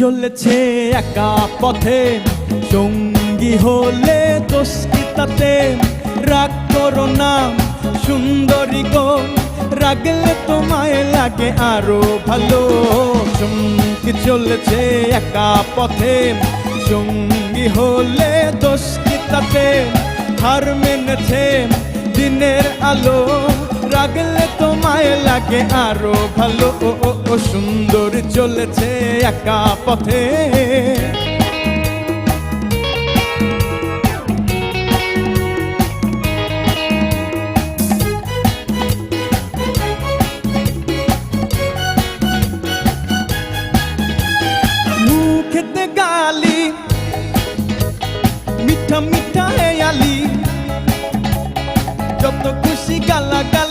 চলেছে একা পথে, সঙ্গী হলে দোষ কি তাতে? রাগ করো না সুন্দরী গো, রাগলে তোমায় লাগে আরো ভালো। সঙ্গী চলেছে একা পথে, সঙ্গী হলে দোষ কি তাতে? হার মেনেছে দিনের আলো, রাগলে তোমায় লাগে আরো ভালো। ও সুন্দর চলেছে একা পথে। মুখেতে গালি মিঠা মিঠা হেয়ালি, যত খুশি গালা গালি